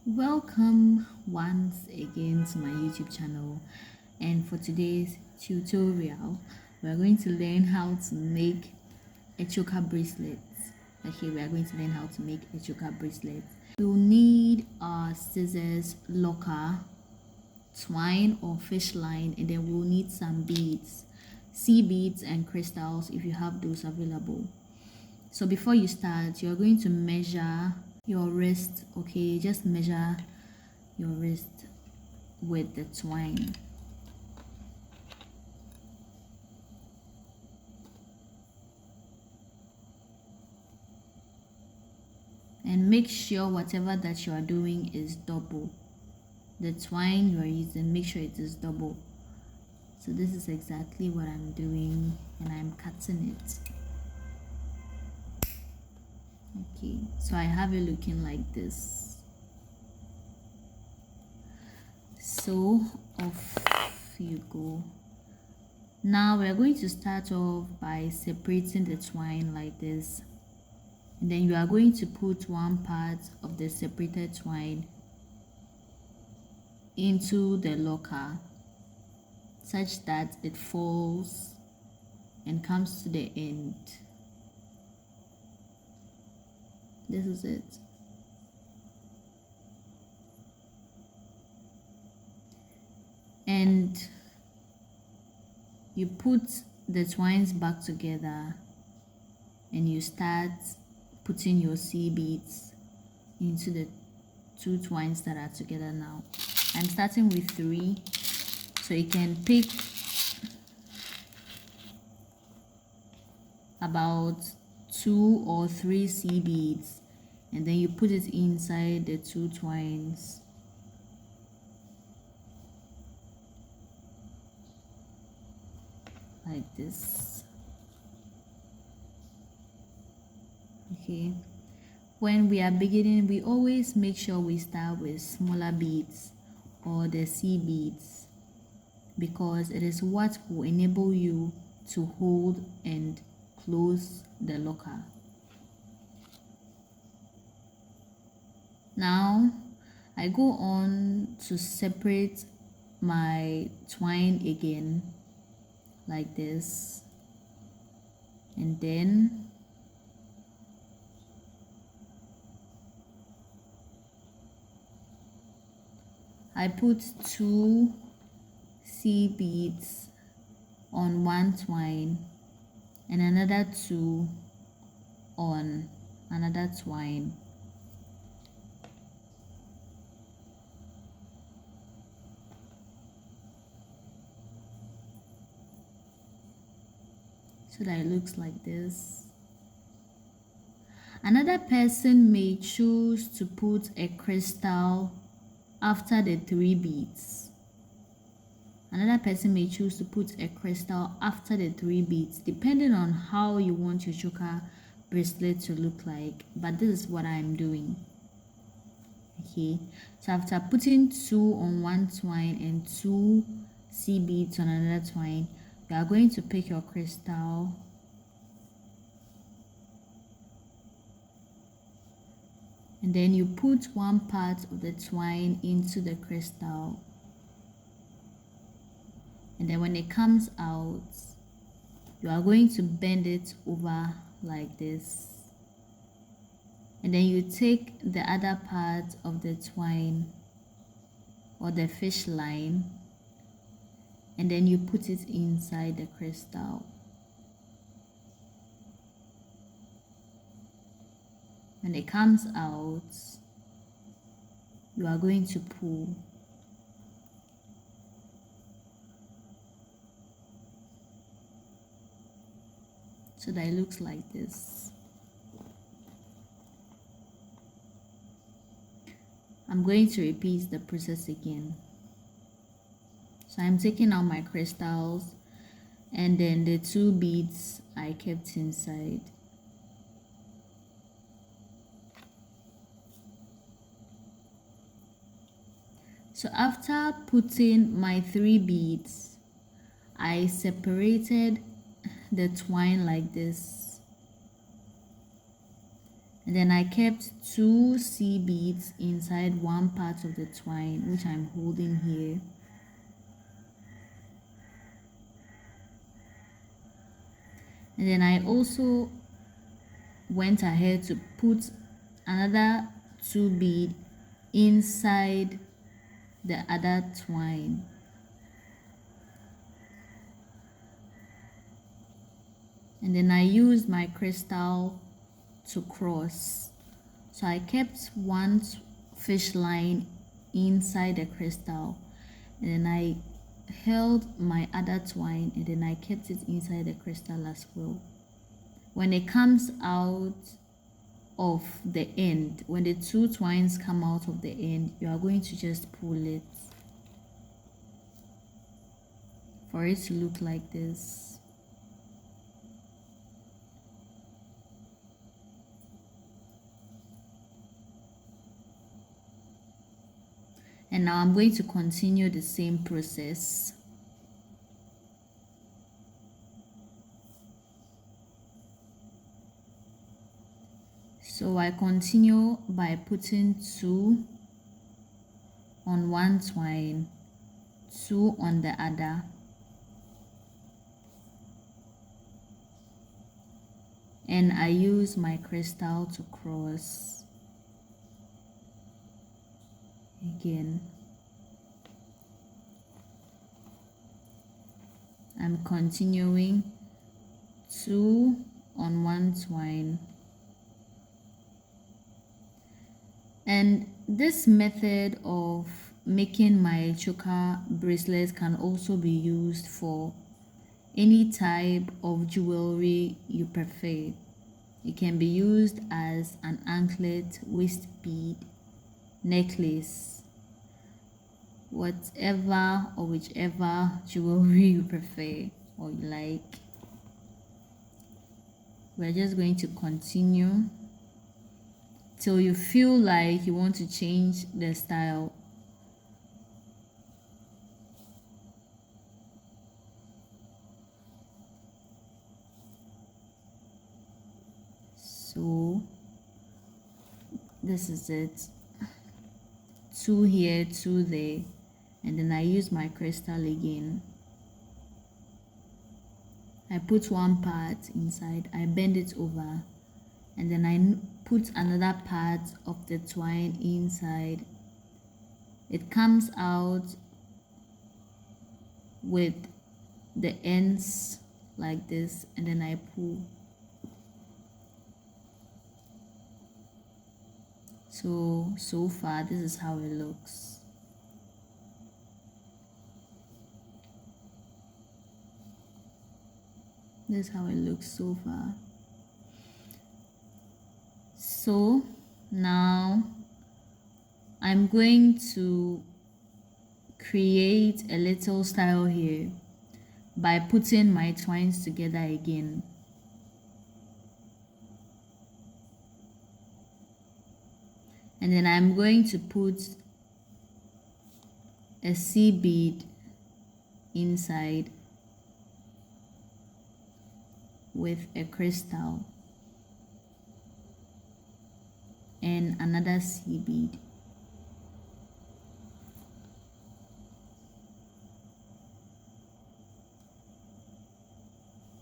Welcome once again to my YouTube channel, and for today's tutorial we're going to learn how to make a choker bracelet. Okay, we are going to learn how to make a choker bracelet. We'll need our scissors, locker, twine or fish line, and then we'll need some beads, sea beads and crystals if you have those available. So before you start, you're going to measure your wrist. Okay, just measure your wrist with the twine. And make sure whatever that you are doing is double. The twine you are using, make sure it is double. So this is exactly what I'm doing, and I'm cutting it. Okay, so I have it looking like this. So off you go. Now we're going to start off by separating the twine like this, and then you are going to put one part of the separated twine into the locker such that it falls and comes to the end. This is it. And you put the twines back together and you start putting your sea beads into the two twines that are together now. I'm starting with 3, so you can pick about 2 or 3 sea beads, and then you put it inside the 2 twines. Like this. Okay, when we are beginning, we always make sure we start with smaller beads or the sea beads, because it is what will enable you to hold and close the locker. Now I go on to separate my twine again like this, and then I put 2 sea beads on one twine and another 2 on another twine. So that it looks like this. Another person may choose to put a crystal after the 3 beads. Another person may choose to put a crystal after the 3 beads, depending on how you want your choker bracelet to look like. But this is what I'm doing. Okay, so after putting 2 on one twine and 2 sea beads on another twine, you are going to pick your crystal and then you put one part of the twine into the crystal, and then when it comes out, you are going to bend it over like this, and then you take the other part of the twine or the fish line, and then you put it inside the crystal. When it comes out, you are going to pull. So that it looks like this. I'm going to repeat the process again. So I'm taking out my crystals and then the 2 beads I kept inside. So after putting my 3 beads, I separated the twine like this, and then I kept 2 C beads inside one part of the twine, which I'm holding here. And then I also went ahead to put another 2 bead inside the other twine. And then I used my crystal to cross. So I kept one fish line inside the crystal, and then I held my other twine, and then I kept it inside the crystal as well. When it comes out of the end, when the 2 twines come out of the end, you are going to just pull it for it to look like this. And now I'm going to continue the same process. So I continue by putting 2 on one twine, 2 on the other, and I use my crystal to cross again. I'm continuing 2 on one twine, and this method of making my choker bracelet can also be used for any type of jewelry you prefer. It can be used as an anklet, waist bead, necklace, whatever or whichever jewelry you prefer or you like. We're just going to continue till you feel like you want to change the style. So this is it. 2 here, 2 there, and then I use my crystal again. I put one part inside, I bend it over, and then I put another part of the twine inside. It comes out with the ends like this, and then I pull. So far this is how it looks. This is how it looks so far. So now I'm going to create a little style here by putting my twines together again. And then I'm going to put a C bead inside with a crystal and another C bead.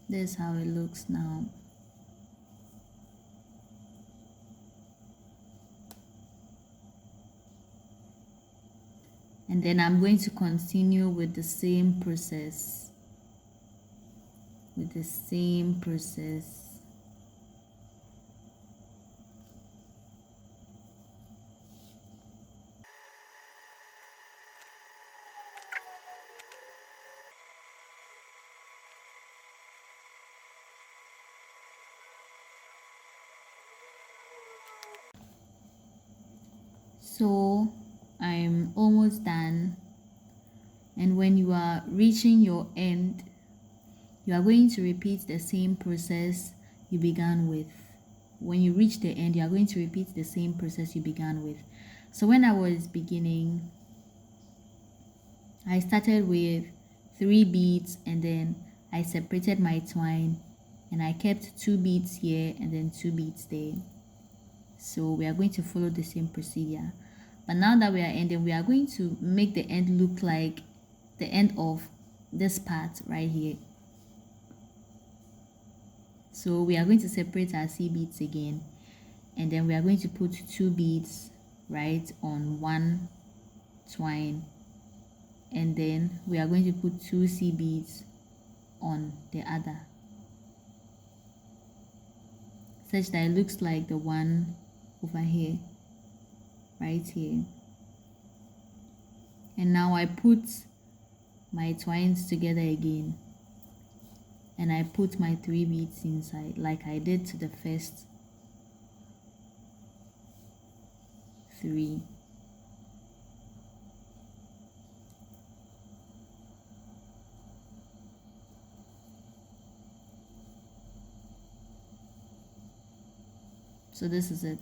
This is how it looks now. And then I'm going to continue with the same process. So I'm almost done, and when you are reaching your end, you are going to repeat the same process you began with. When you reach the end, you are going to repeat the same process you began with. So when I was beginning, I started with 3 beads, and then I separated my twine, and I kept 2 beads here and then 2 beads there. So we are going to follow the same procedure. But now that we are ending, we are going to make the end look like the end of this part right here. So we are going to separate our C beads again, and then we are going to put 2 beads right on one twine, and then we are going to put 2 C beads on the other, such that it looks like the one over here, right here. And now I put my twines together again, and I put my 3 beads inside like I did to the first 3. So this is it.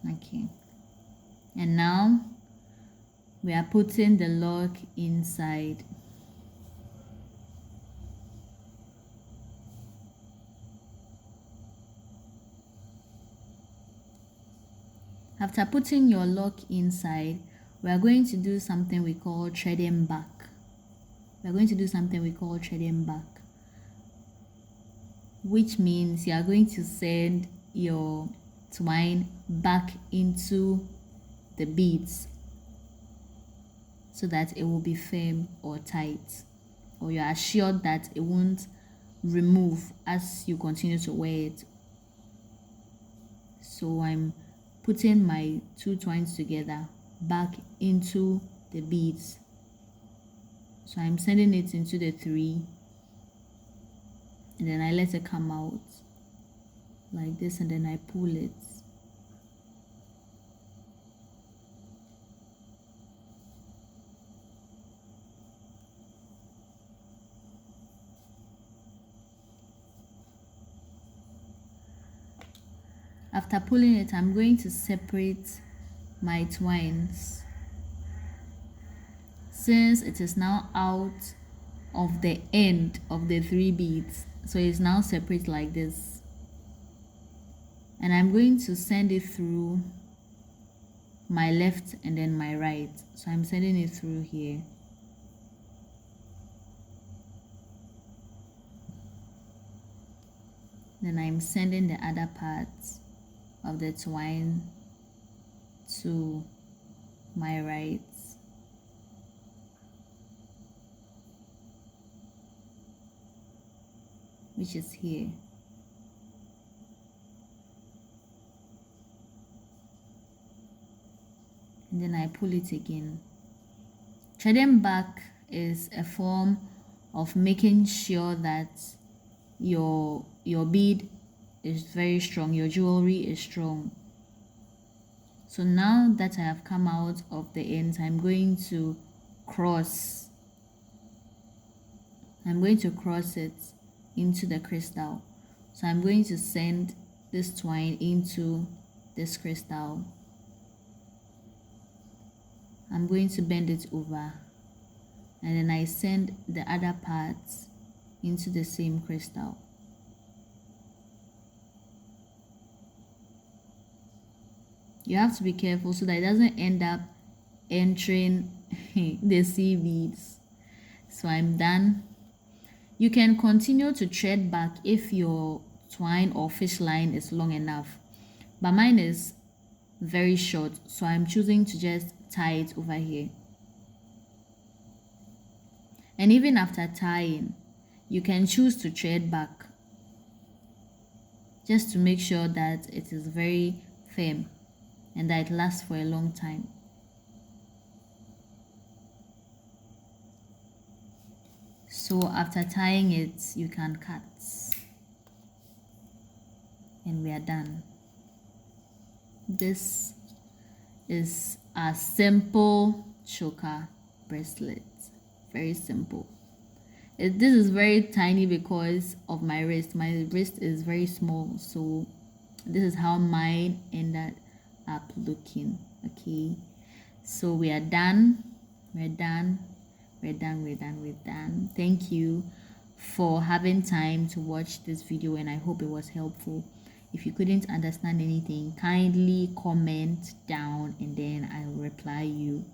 Okay, and now we are putting the lock inside. After putting your lock inside, we are going to do something we call threading back. Which means you are going to send your twine back into the beads so that it will be firm or tight, or you are assured that it won't remove as you continue to wear it. So I'm putting my 2 twines together back into the beads. So I'm sending it into the 3, and then I let it come out like this, and then I pull it. After pulling it, I'm going to separate my twines. Since it is now out of the end of the 3 beads, so it's now separate like this, and I'm going to send it through my left and then my right. So I'm sending it through here. Then I'm sending the other part of the twine to my right. Which is here. And then I pull it again. Threading back is a form of making sure that your bead is very strong, your jewelry is strong. So now that I have come out of the ends, I'm going to cross it into the crystal. So I'm going to send this twine into this crystal. I'm going to bend it over, and then I send the other parts into the same crystal. You have to be careful so that it doesn't end up entering the C beads. So I'm done. You can continue to thread back if your twine or fish line is long enough, but mine is very short, so I'm choosing to just tie it over here. And even after tying, you can choose to thread back just to make sure that it is very firm and that it lasts for a long time. So after tying it, you can cut, and we are done. This is a simple choker bracelet. Very simple. This is very tiny because of my wrist. My wrist is very small, so this is how mine ended up looking. Okay, so we are done. we're done. Thank you for having time to watch this video, and I hope it was helpful. If you couldn't understand anything, kindly comment down and then I'll reply you.